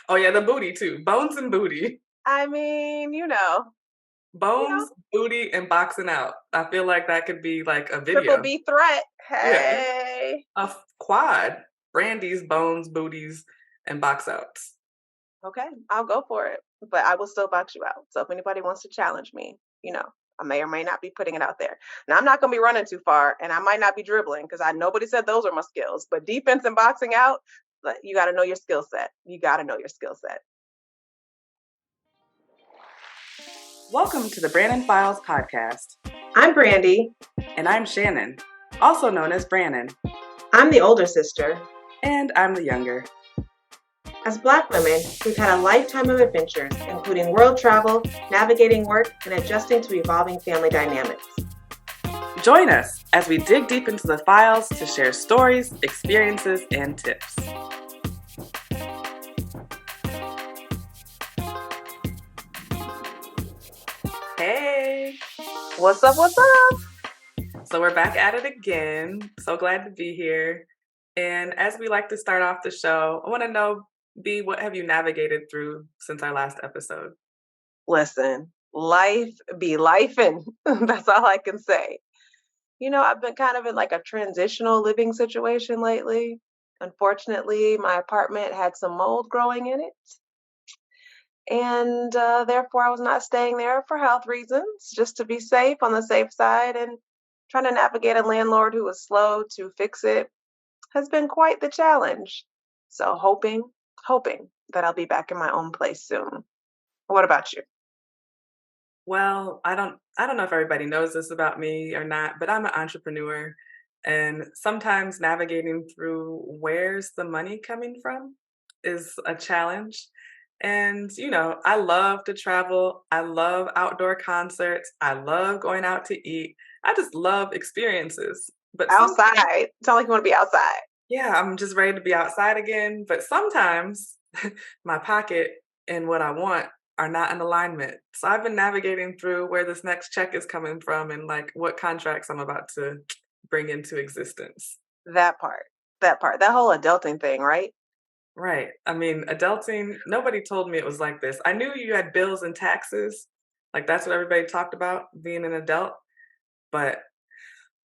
Oh yeah, the booty too. Bones and booty. I mean, you know, Bones, booty, and boxing out. I feel like that could be like a triple video. B threat. Yeah. Hey. Quad. Brandy's, bones, booties, and box outs. Okay, I'll go for it. But I will still box you out. So if anybody wants to challenge me, I may or may not be putting it out there. Now I'm not gonna be running too far and I might not be dribbling because I nobody said those are my skills. But defense and boxing out, you gotta know your skill set. You gotta know your skill set. Welcome to the Brannon Files podcast. I'm Brandy. And I'm Shannon, also known as Brannon. I'm the older sister. And I'm the younger. As Black women, we've had a lifetime of adventures, including world travel, navigating work, and adjusting to evolving family dynamics. Join us as we dig deep into the files to share stories, experiences, and tips. Hey! What's up, what's up? So we're back at it again. So glad to be here. And as we like to start off the show, I want to know, B, what have you navigated through since our last episode? Listen, life be lifing. That's all I can say. I've been kind of in like a transitional living situation lately. Unfortunately, my apartment had some mold growing in it. And therefore, I was not staying there for health reasons, just to be safe on the safe side. And trying to navigate a landlord who was slow to fix it has been quite the challenge. So hoping that I'll be back in my own place soon. What about you? Well, I don't know if everybody knows this about me or not, but I'm an entrepreneur, and sometimes navigating through where's the money coming from is a challenge. And I love to travel. I love outdoor concerts. I love going out to eat. I just love experiences. But Outside. Sound like you want to be outside. yeah, I'm just ready to be outside again. But sometimes my pocket and what I want are not in alignment. So I've been navigating through where this next check is coming from and like what contracts I'm about to bring into existence. That part. That whole adulting thing, right? Right. I mean, adulting, nobody told me it was like this. I knew you had bills and taxes. Like that's what everybody talked about being an adult. But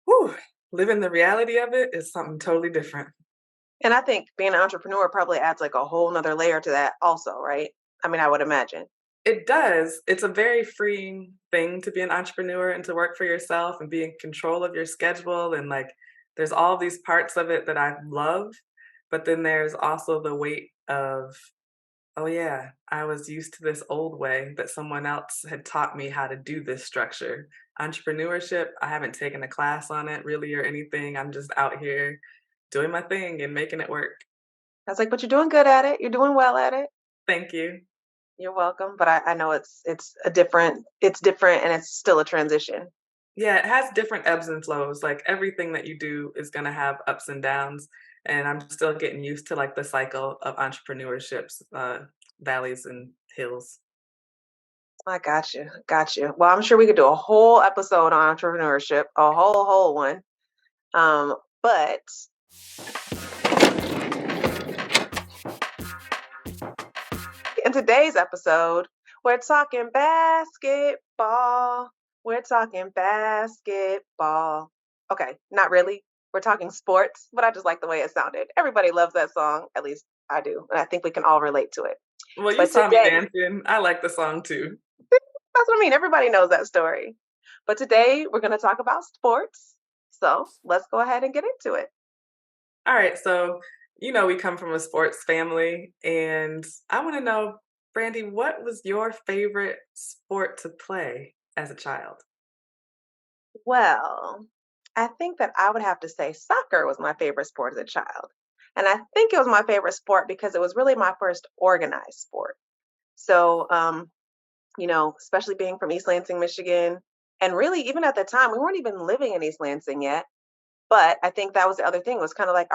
whew, living the reality of it is something totally different. And I think being an entrepreneur probably adds like a whole nother layer to that also, right? I mean, I would imagine. It does. It's a very freeing thing to be an entrepreneur and to work for yourself and be in control of your schedule. And like, there's all these parts of it that I love. But then there's also the weight of, oh, yeah, I was used to this old way, but someone else had taught me how to do this structure. Entrepreneurship, I haven't taken a class on it really or anything. I'm just out here doing my thing and making it work. I was like, but you're doing good at it. You're doing well at it. Thank you. You're welcome. But I know it's different and it's still a transition. Yeah, it has different ebbs and flows. Like everything that you do is going to have ups and downs. And I'm still getting used to like the cycle of entrepreneurships, valleys and hills. I got you. Got you. Well, I'm sure we could do a whole episode on entrepreneurship, a whole one. But in today's episode, we're talking basketball. We're talking basketball. Okay, not really. We're talking sports, but I just like the way it sounded. Everybody loves that song. At least I do. And I think we can all relate to it. Well, you But saw me today, dancing. I like the song too. that's what I mean. Everybody knows that story. But today we're going to talk about sports. So let's go ahead and get into it. All right. So, we come from a sports family, and I want to know, Brandy, what was your favorite sport to play as a child? Well, I think that I would have to say soccer was my favorite sport as a child. And I think it was my favorite sport because it was really my first organized sport. So, especially being from East Lansing, Michigan, and really even at the time, we weren't even living in East Lansing yet. But I think that was the other thing, was kind of like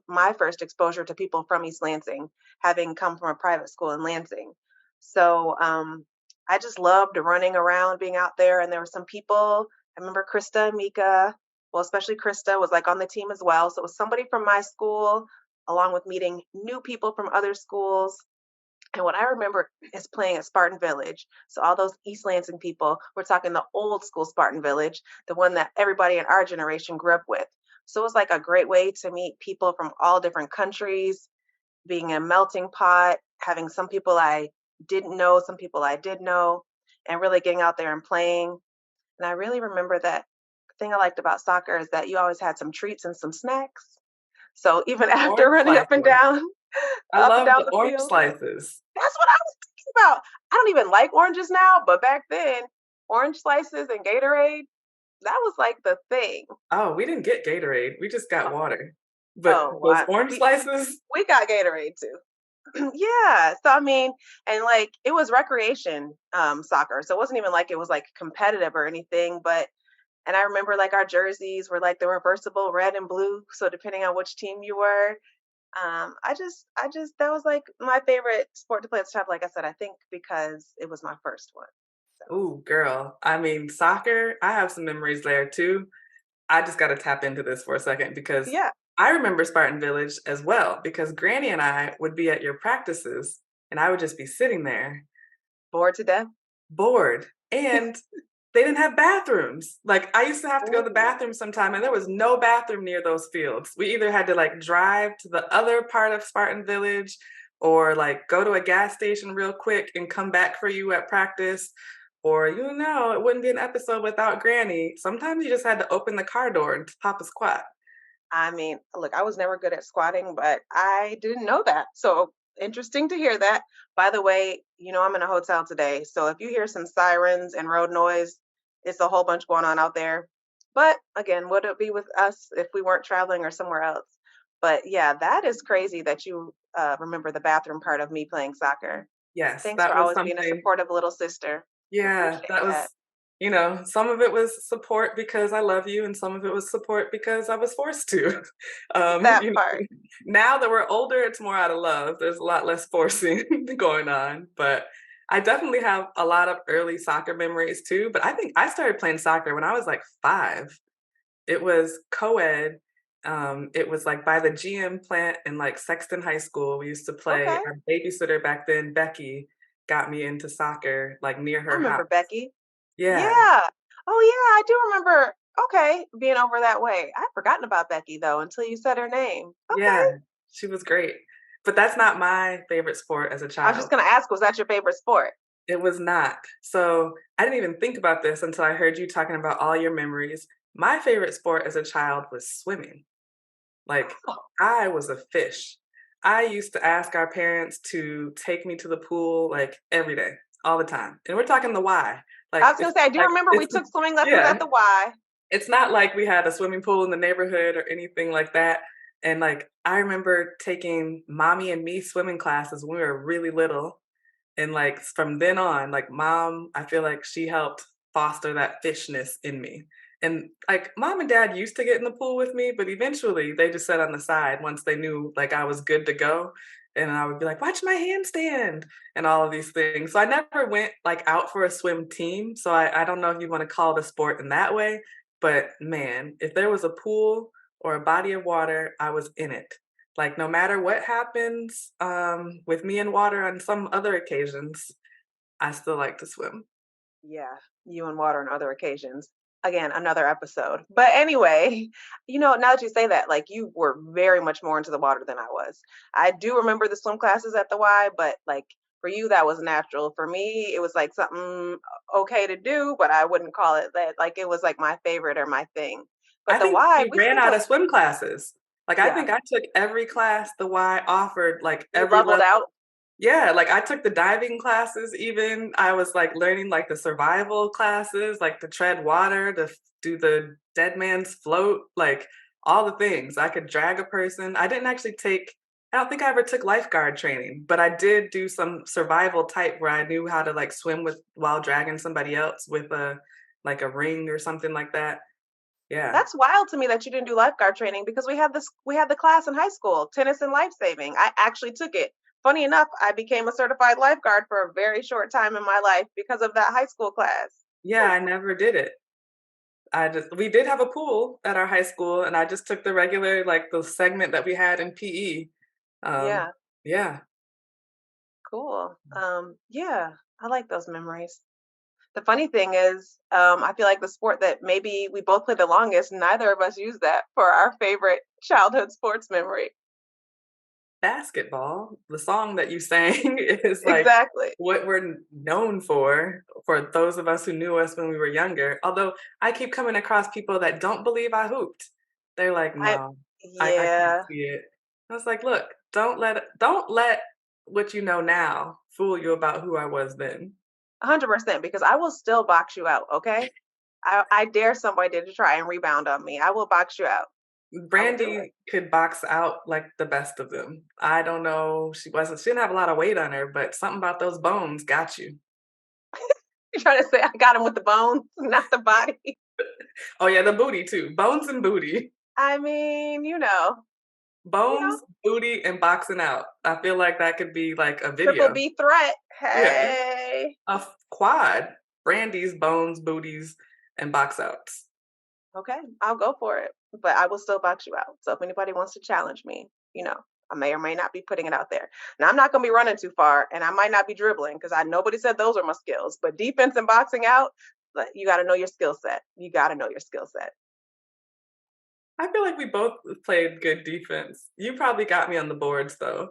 my first exposure to people from East Lansing, having come from a private school in Lansing. So I just loved running around, being out there. And there were some people, I remember Krista and Mika, well, especially Krista was like on the team as well. So it was somebody from my school, along with meeting new people from other schools. And what I remember is playing at Spartan Village. So all those East Lansing people, we're talking the old school Spartan Village, the one that everybody in our generation grew up with. So it was like a great way to meet people from all different countries, being a melting pot, having some people I didn't know, some people I did know, and really getting out there and playing. And I really remember that thing I liked about soccer is that you always had some treats and some snacks. So even after Orange running slices. I up and love down the the orange field, slices. that's what I was thinking about. I don't even like oranges now, but back then, orange slices and Gatorade, that was like the thing. Oh, we didn't get Gatorade, we just got Oh, water. But oh, those wow. orange slices? We got Gatorade too. Yeah. So I mean, and like it was recreation soccer. So it wasn't even like it was like competitive or anything, but and I remember like our jerseys were like the reversible red and blue. So depending on which team you were, I just that was like my favorite sport to play at the time. Like I said, I think because it was my first one. So Ooh, girl. I mean, soccer, I have some memories there too. I just gotta tap into this for a second because yeah, I remember Spartan Village as well because Granny and I would be at your practices, and I would just be sitting there bored to death. bored, and they didn't have bathrooms. Like, I used to have to go to the Ooh, bathroom sometime, and there was no bathroom near those fields. We either had to, like, drive to the other part of Spartan Village or, like, go to a gas station real quick and come back for you at practice, or, it wouldn't be an episode without Granny. Sometimes you just had to open the car door and pop a squat. I mean, look, I was never good at squatting, but I didn't know that. So interesting to hear that. By the way, I'm in a hotel today. So if you hear some sirens and road noise, it's a whole bunch going on out there. But again, would it be with us if we weren't traveling or somewhere else? But yeah, that is crazy that you remember the bathroom part of me playing soccer. Yes, Thanks that for was always being a something. supportive little sister. Yeah, Appreciate that that. was some of it was support because I love you, and some of it was support because I was forced to. Um, That you part. know, now that we're older, it's more out of love. There's a lot less forcing going on, but I definitely have a lot of early soccer memories too. But I think I started playing soccer when I was like 5. It was co-ed. It was like by the GM plant in like Sexton High School. We used to play. Okay. Our babysitter back then, Becky, got me into soccer like near I her remember house. Becky. Yeah, Yeah. Oh, yeah, I do remember, okay, being over that way. I'd forgotten about Becky, though, until you said her name. Okay. yeah, she was great. But that's not my favorite sport as a I was just child. gonna ask, was that your favorite sport? It was not. So I didn't even think about this until I heard you talking about all your memories. My favorite sport as a child was swimming. Like, Oh, I was a fish. I used to ask our parents to take me to the pool, like, every day, all the time, and we're talking the Y. I Like, was gonna say, I do remember we it's took swimming lessons yeah, at the Y. it's not like we had a swimming pool in the neighborhood or anything like that, and, like, I remember taking mommy and me swimming classes when we were really little, and, like, from then on, like, mom, I feel like she helped foster that fishness in me. And, like, mom and dad used to get in the pool with me, but eventually they just sat on the side once they knew, like, I was good to go. And I would be like, watch my handstand and all of these things. So I never went like out for a swim team. So I don't know if you want to call it a sport in that way. But man, if there was a pool or a body of water, I was in it. Like, no matter what happens, with me and water on some other occasions, I still like to swim. Yeah, you and water on other occasions. Again, another episode. But anyway, now that you say that, like you were very much more into the water than I was. I do remember the swim classes at the Y, but like for you, that was natural. For me, it was like something okay to do, but I wouldn't call it that. Like it was like my favorite or my thing. But I the think Y, we we ran still out of play. swim classes. Like, I Yeah, think I took every class the Y offered, like, you every leveled level. out. Yeah, like, I took the diving classes even. I was, like, learning, like, the survival classes, like, to tread water, to f do the dead man's float, like, all the things. I could drag a person. I don't think I ever took lifeguard training, but I did do some survival type where I knew how to, like, swim with while dragging somebody else with a ring or something like that. Yeah. That's wild to me that you didn't do lifeguard training because we had the class in high school, tennis and life saving. I actually took it. Funny enough, I became a certified lifeguard for a very short time in my life because of that high school class. Yeah, I never did it. We did have a pool at our high school, and I just took the regular, like, the segment that we had in PE. Yeah, Yeah. Cool. Yeah, I like those memories. The funny thing is, I feel like the sport that maybe we both played the longest, neither of us use that for our favorite childhood sports memory. Basketball, the song that you sang is like Exactly. what we're known for those of us who knew us when we were younger. Although I keep coming across people that don't believe I hooped. They're like, I no, I can't yeah, see it. I was like, look, don't let what you know now fool you about who I was then. 100% because I will still box you out, okay? I dare somebody to try and rebound on me. I will box you out. I will do it. Brandy could box out like the best of them. I don't know. She didn't have a lot of weight on her, but something about those bones got you. You're trying to say I got him with the bones, not the body. Oh yeah, the booty too. Bones and booty. I mean, you know, Bones, booty, and boxing out. I feel like that could be like a triple video. B threat. Yeah, Hey. quad. Brandy's bones, booties, and box outs. Okay, I'll go for it, but I will still box you out. So if anybody wants to challenge me, I may or may not be putting it out there. Now I'm not going to be running too far, and I might not be dribbling because I nobody said those are my skills. But defense and boxing out, like, you got to know your skill set. You got to know your skill set. I feel like we both played good defense. You probably got me on the boards though,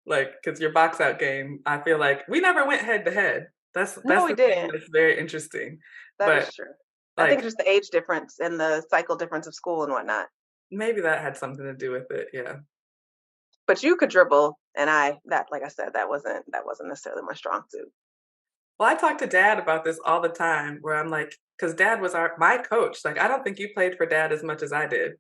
like because your box out game. I feel like we never went head to head. No, That's we the thing didn't. that's very interesting. That is But true. I think like just the age difference and the cycle difference of school and whatnot. maybe that had something to do with it. Yeah. But you could dribble, and like I said, that wasn't necessarily my strong suit. Well, I talk to dad about this all the time where I'm like, because dad was my coach. Like, I don't think you played for dad as much as I did.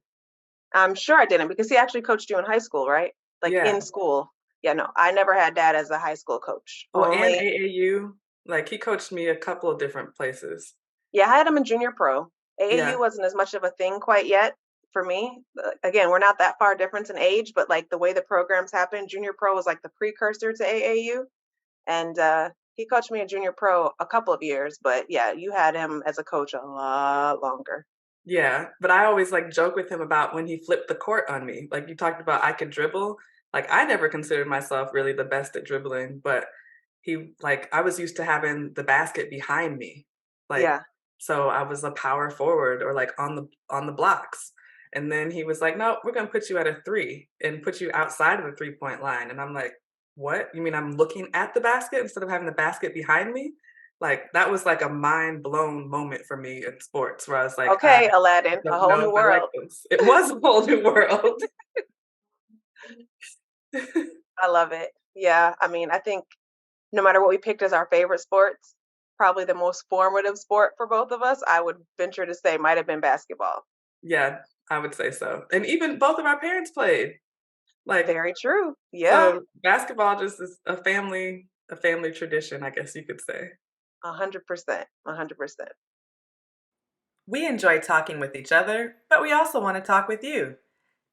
I'm sure I didn't because he actually coached you in high school, right? Like Yeah. in school. Yeah, no, I never had dad as a high school coach. Well, and Only, AAU, like he coached me a couple of different places. yeah, I had him in junior pro. AAU Yeah. wasn't as much of a thing quite yet for me. Again, we're not that far difference in age, but like the way the programs happen, junior pro was like the precursor to AAU. And he coached me in junior pro a couple of years, but yeah, you had him as a coach a lot longer. Yeah. But I always like joke with him about when he flipped the court on me. Like you talked about I could dribble. Like I never considered myself really the best at dribbling, but I was used to having the basket behind me. Like Yeah. so I was a power forward or like on the blocks. And then he was like, "No, we're going to put you at a 3 and put you outside of the three-point line." And I'm like, "What? You mean I'm looking at the basket instead of having the basket behind me?" Like that was like a mind blown moment for me in sports where I was like, "I Okay, Aladdin, a don't whole know new if I like world. this." It was a whole new world. I love it. Yeah, I mean, I think no matter what we picked as our favorite sports, probably the most formative sport for both of us, I would venture to say might have been basketball. Yeah, I would say so. And even both of our parents played. Like Very true. Yeah, so basketball just is a family tradition, I guess you could say. 100%. 100%. We enjoy talking with each other, but we also want to talk with you.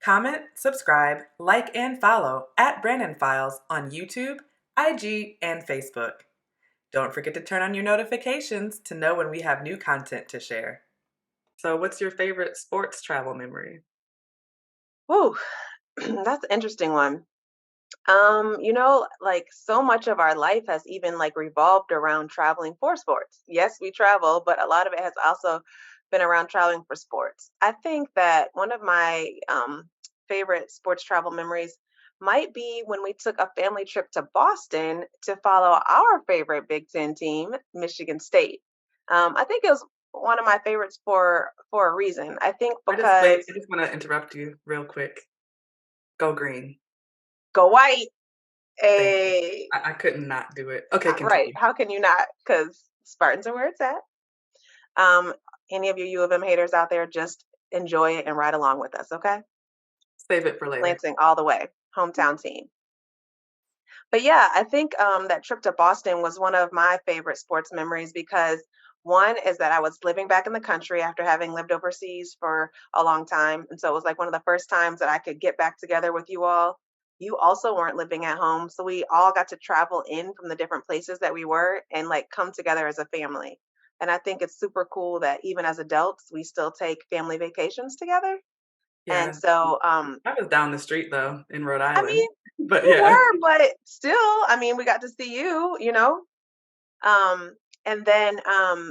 Comment, subscribe, like, and follow at Brannon Files on YouTube, IG, and Facebook. Don't forget to turn on your notifications to know when we have new content to share. So, what's your favorite sports travel memory? Ooh, that's an interesting one. Like so much of our life has even like revolved around traveling for sports. Yes, we travel, but a lot of it has also been around traveling for sports. I think that one of my favorite sports travel memories might be when we took a family trip to Boston to follow our favorite Big Ten team, Michigan State. I think it was one of my favorites for a reason. I think I because just want to interrupt you real quick. Go green. go white. Thank you. A I couldn't not do it. Okay, Right. continue. How can you not? Because Spartans are where it's at. Um, any of you U of M haters out there, just enjoy it and ride along with us, okay? Save it for later. Lansing all the way, hometown team. But yeah, I think that trip to Boston was one of my favorite sports memories because one is that I was living back in the country after having lived overseas for a long time. And so it was like one of the first times that I could get back together with you all. You also weren't living at home. So we all got to travel in from the different places that we were and like come together as a family. And I think it's super cool that even as adults, we still take family vacations together. And Yeah. so, I was down the street though in Rhode I mean, Island. But You yeah. were, but still, I mean, we got to see you, you know? And then,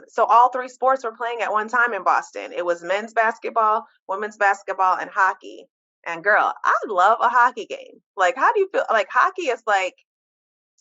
so all three sports were playing at one time in Boston. It was men's basketball, women's basketball, and hockey. And girl, I love a hockey game. Like, how do you feel? Like, hockey is like,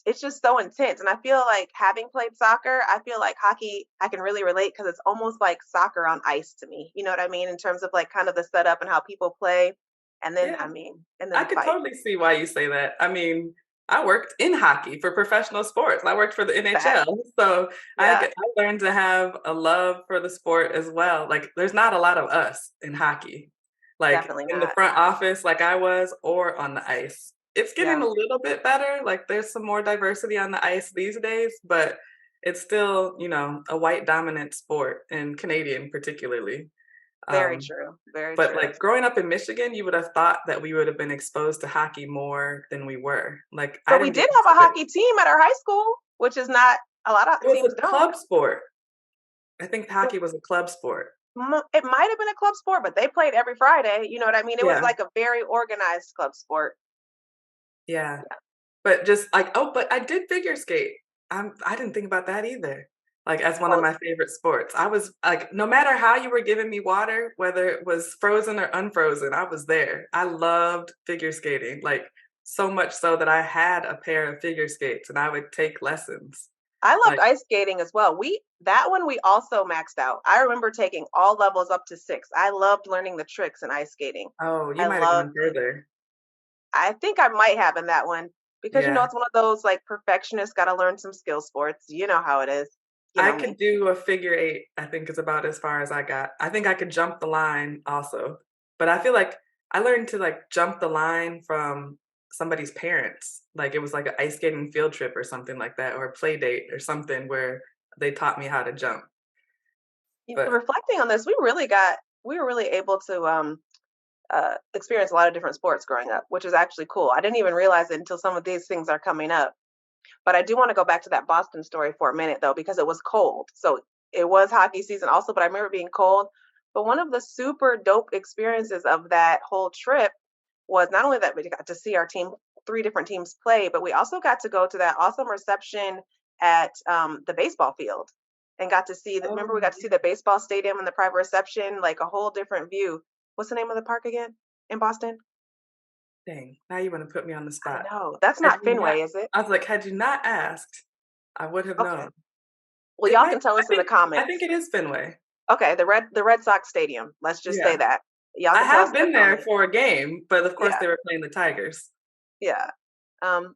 it's just so intense. And I feel like having played soccer, I feel like hockey, I can really relate because it's almost like soccer on ice to me. You know what I mean? In terms of like kind of the setup and how people play. And then, Yeah. I mean, and then I the could fight. totally see why you say that. I mean, I worked in hockey for professional sports. I worked for the That, NHL, so yeah, I learned to have a love for the sport as well. Like, there's not a lot of us in hockey, like definitely in the not. front office, like I was, or on the ice. It's getting Yeah, a little bit better. Like, there's some more diversity on the ice these days, but it's still, a white dominant sport, and Canadian particularly. very Um, true. Very but, true. like, growing up in Michigan, you would have thought that we would have been exposed to hockey more than we were. Like, I But we didn't get did to have a see it. hockey team at our high school, which is not a lot of It was teams a don't. club sport. I think It, hockey was a club sport. it might have been a club sport, but they played every Friday. You know what I mean? It was Yeah, like a very organized club sport. yeah. Yeah. But just like, oh, but I did figure skate. I didn't think about that either, like, as one of Oh, my favorite sports. I was like, no matter how you were giving me water, whether it was frozen or unfrozen, I was there. I loved figure skating, like, so much so that I had a pair of figure skates and I would take lessons. I loved Like, ice skating as well. That one we also maxed out. I remember taking all levels up to 6. I loved learning the tricks in ice skating. oh, you I might have loved gone it. further. I think I might have in that one because Yeah. it's one of those like perfectionists got to learn some skill sports. You know how it is. You I know could me. do a figure eight, I think is about as far as I got. I think I could jump the line also, but I feel like I learned to, like, jump the line from somebody's parents. Like, it was like an ice skating field trip or something like that, or a play date or something where they taught me how to jump. But Reflecting on this, we were really able to experience a lot of different sports growing up, which is actually cool. I didn't even realize it until some of these things are coming up. But I do want to go back to that Boston story for a minute though, because it was cold. So it was hockey season also, but I remember it being cold. But one of the super dope experiences of that whole trip was not only that we got to see our team, three different teams play, but we also got to go to that awesome reception at the baseball field and got to see that. Remember, we oh, got to see the baseball stadium and the private reception, like a whole different view. What's the name of the park again in Boston? dang, now you wanna put me on the I spot. know. That's Had not you not Fenway, is it? I was like, had you not asked, I would have Okay. known. Well, It y'all might can tell I us in the think I think comments. it is Fenway. Okay, the Red Sox stadium. Let's just say Yeah. that. Y'all I can tell us have in the been there comments. for a game, but of course Yeah, they were playing the Tigers. yeah.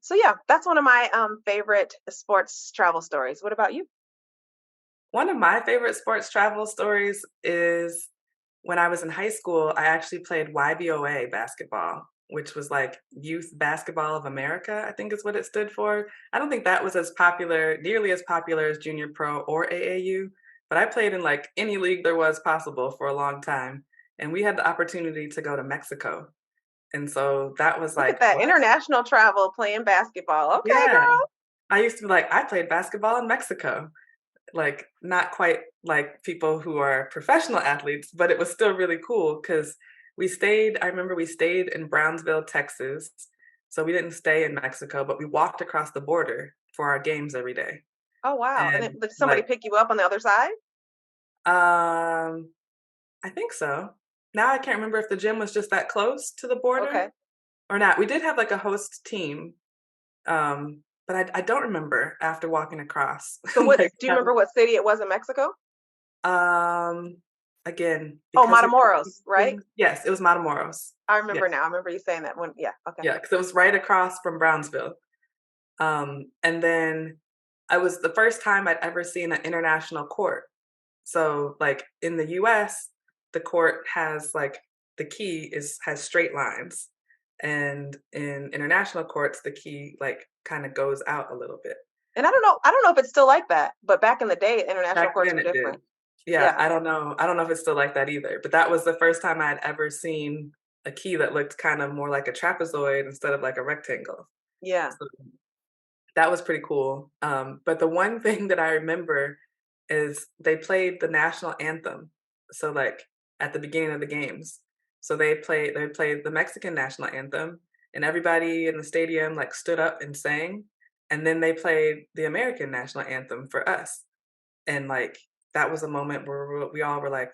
So yeah, that's one of my favorite sports travel stories. What about you? One of my favorite sports travel stories is when I was in high school, I actually played YBOA basketball, which was like Youth Basketball of America, I think is what it stood for. I don't think that was as popular, nearly as popular as Junior Pro or AAU, but I played in like any league there was possible for a long time. And we had the opportunity to go to Mexico. And so that was Look like, at that what? international travel playing basketball. Okay, Yeah. girl. I used to be like, I played basketball in Mexico. Like, not quite like people who are professional athletes, but it was still really cool because I remember we stayed in Brownsville, Texas. So we didn't stay in Mexico, but we walked across the border for our games every day. Oh wow. And And did somebody like, pick you up on the other side? um, I think so. Now I can't remember if the gym was just that close to the border Okay. or not. We did have like a host team, but I don't remember after walking across. So Like, do you remember what city it was in Mexico? Um, again, Oh, because you're Matamoros, right? things yes, it was Matamoros. I Yeah, remember now. I remember you saying that one. Yeah. Okay. yeah, because it was right across from Brownsville. And then I was the first time I'd ever seen an international court. So, like, in the US, the court has, like, the key has straight lines, and in international courts, the key, like, kinda goes out a little bit. And I don't know if it's still like that, but back in the day, international Back courts then were it did. different. Yeah, Yeah. I don't know if it's still like that either, but that was the first time I'd ever seen a key that looked kind of more like a trapezoid instead of like a rectangle. Yeah. So that was pretty cool. But the one thing that I remember is they played the national anthem. So, like, at the beginning of the games. So they played the Mexican national anthem, and everybody in the stadium like stood up and sang, and then they played the American national anthem for us. And like that was a moment where we all were like,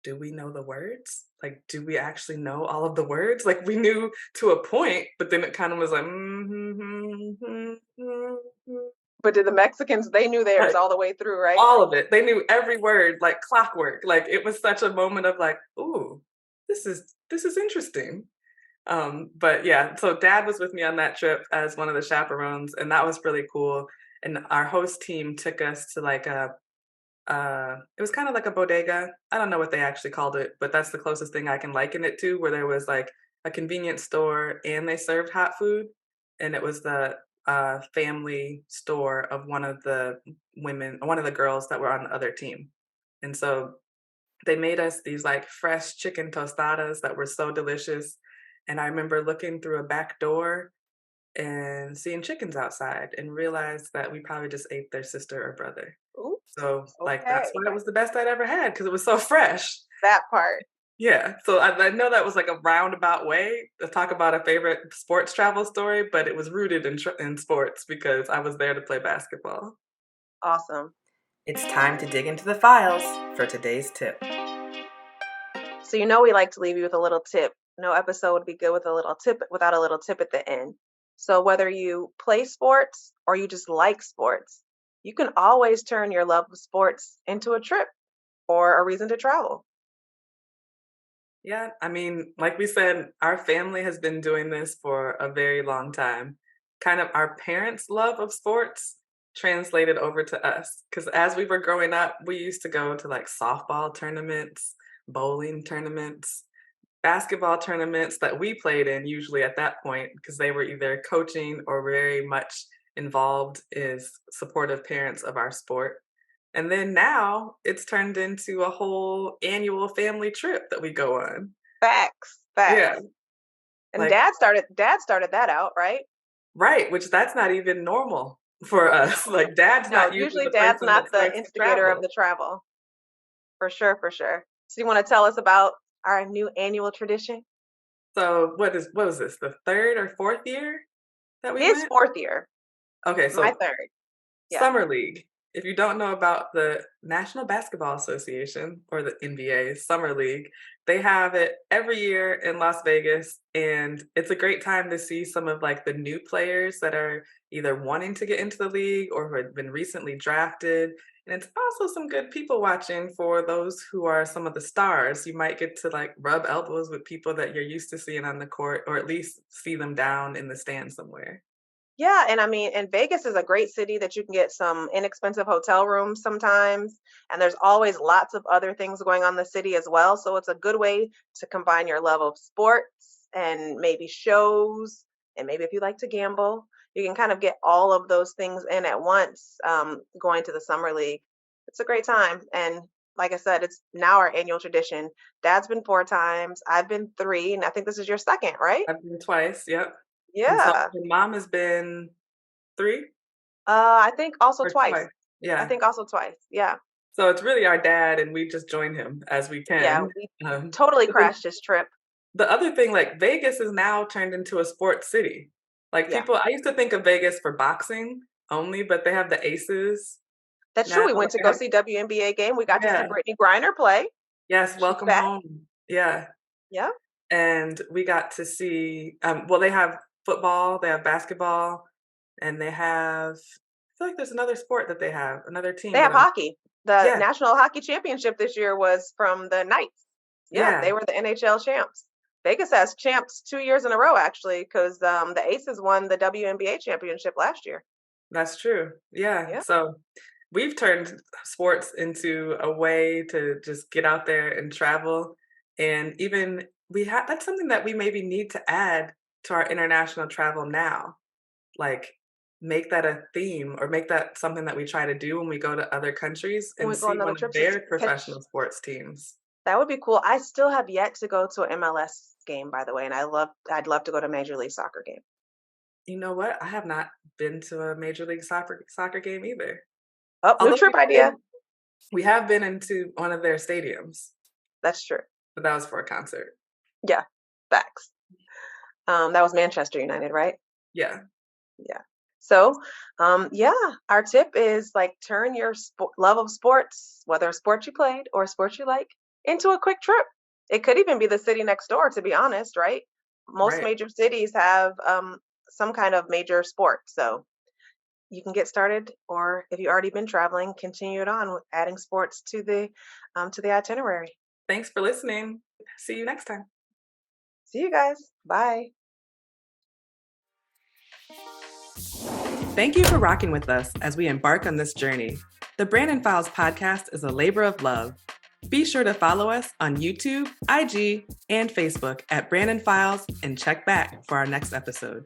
do we know the words? Like, do we actually know all of the words? Like, we knew to a point, but then it kind of was like, But did the Mexicans, they knew theirs like all the way through, right? all of it. They knew every word like clockwork. Like, it was such a moment of like, ooh, this is interesting. But yeah, so dad was with me on that trip as one of the chaperones, and that was really cool. And our host team took us to like a it was kind of like a bodega. I don't know what they actually called it, but that's the closest thing I can liken it to, where there was like a convenience store and they served hot food. And it was the family store of one of the one of the girls that were on the other team. And so they made us these like fresh chicken tostadas that were so delicious. And I remember looking through a back door and seeing chickens outside and realized that we probably just ate their sister or brother. Oops. So, like, that's Okay. why it was the best I'd ever had because it was so fresh. That part. Yeah, so I know that was, like, a roundabout way to talk about a favorite sports travel story, but it was rooted in sports because I was there to play basketball. Awesome. It's time to dig into the files for today's tip. So we like to leave you with a little tip. No episode would be good with a little tip without a little tip at the end. So whether you play sports or you just like sports, you can always turn your love of sports into a trip or a reason to travel. Yeah, I mean, like we said, our family has been doing this for a very long time. Kind of our parents' love of sports translated over to us. Because as we were growing up, we used to go to like softball tournaments, bowling tournaments, basketball tournaments that we played in usually at that point because they were either coaching or very much involved as supportive parents of our sport. And then now it's turned into a whole annual family trip that we go on. Facts, Yeah, facts. And like dad started that out, right? right, which that's not even normal for us. No. Like dad's No, not usually usually the dad's person not that the starts to instigator of travel. the travel. For sure, for sure. So you want to tell us about our new annual tradition? So what was this? The third or fourth year that we His went? fourth year, Okay, my so third. Yeah. Summer League. If you don't know about the National Basketball Association or the NBA Summer League, they have it every year in Las Vegas, and it's a great time to see some of like the new players that are either wanting to get into the league or who have been recently drafted. And it's also some good people watching for those who are some of the stars. You might get to like rub elbows with people that you're used to seeing on the court, or at least see them down in the stand somewhere. Yeah, and I mean, and Vegas is a great city that you can get some inexpensive hotel rooms sometimes, and there's always lots of other things going on in the city as well. So it's a good way to combine your love of sports and maybe shows, and maybe if you like to gamble, you can kind of get all of those things in at once. Going to the summer league, it's a great time, and like I said, it's now our annual tradition. Dad's been 4 times, I've been three, and I think this is your second, right? I've been twice, yep. And so Yeah. your mom has been 3 I think also or twice. twice? I Yeah. think also twice. Yeah. So it's really our dad, and we just join him as we Yeah. can. We Um, totally but then crashed his trip. the other thing, like, Vegas is now turned into a sports city. Like, Yeah. I used to think of Vegas for boxing only, but they have the Aces That's true. now, We like, went to they go have see WNBA game. We got to see yeah. Brittany Griner play. Yes, She's welcome back. home. Yeah. Yeah. And we got to see, well, they have football, they have basketball, and they have I feel like there's another sport that they have, another They team that have I'm hockey. The yeah, National Hockey Championship this year was from the Knights. Yeah, yeah, they were the NHL champs. Vegas has champs 2 years in a row, actually, because the Aces won the WNBA championship last year. that's true. Yeah, Yeah. so we've turned sports into a way to just get out there and travel, and even we have that's something that we maybe need to add to our international travel now. Like, make that a theme or make that something that we try to do when we go to other countries When and we go see on other one of trips, their catch. professional sports teams. That would be cool. I still have yet to go to an MLS game, by the way, and I'd love to go to a Major League Soccer game. You know what? I have not been to a Major League Soccer game either. Oh, new Although trip idea. we have been into one of their stadiums, That's true. but that was for a concert. Yeah, facts. That was Manchester United, right? Yeah. Yeah. So, yeah, our tip is like turn your love of sports, whether a sport you played or a sport you like, into a quick trip. It could even be the city next door, to be honest, right? Most Right. major cities have some kind of major sport. So you can get started, or if you've already been traveling, continue it on with adding sports to the itinerary. Thanks for listening. See you next time. See you guys. Bye. Thank you for rocking with us as we embark on this journey. The Brannon Files podcast is a labor of love. Be sure to follow us on YouTube, IG, and Facebook at Brannon Files and check back for our next episode.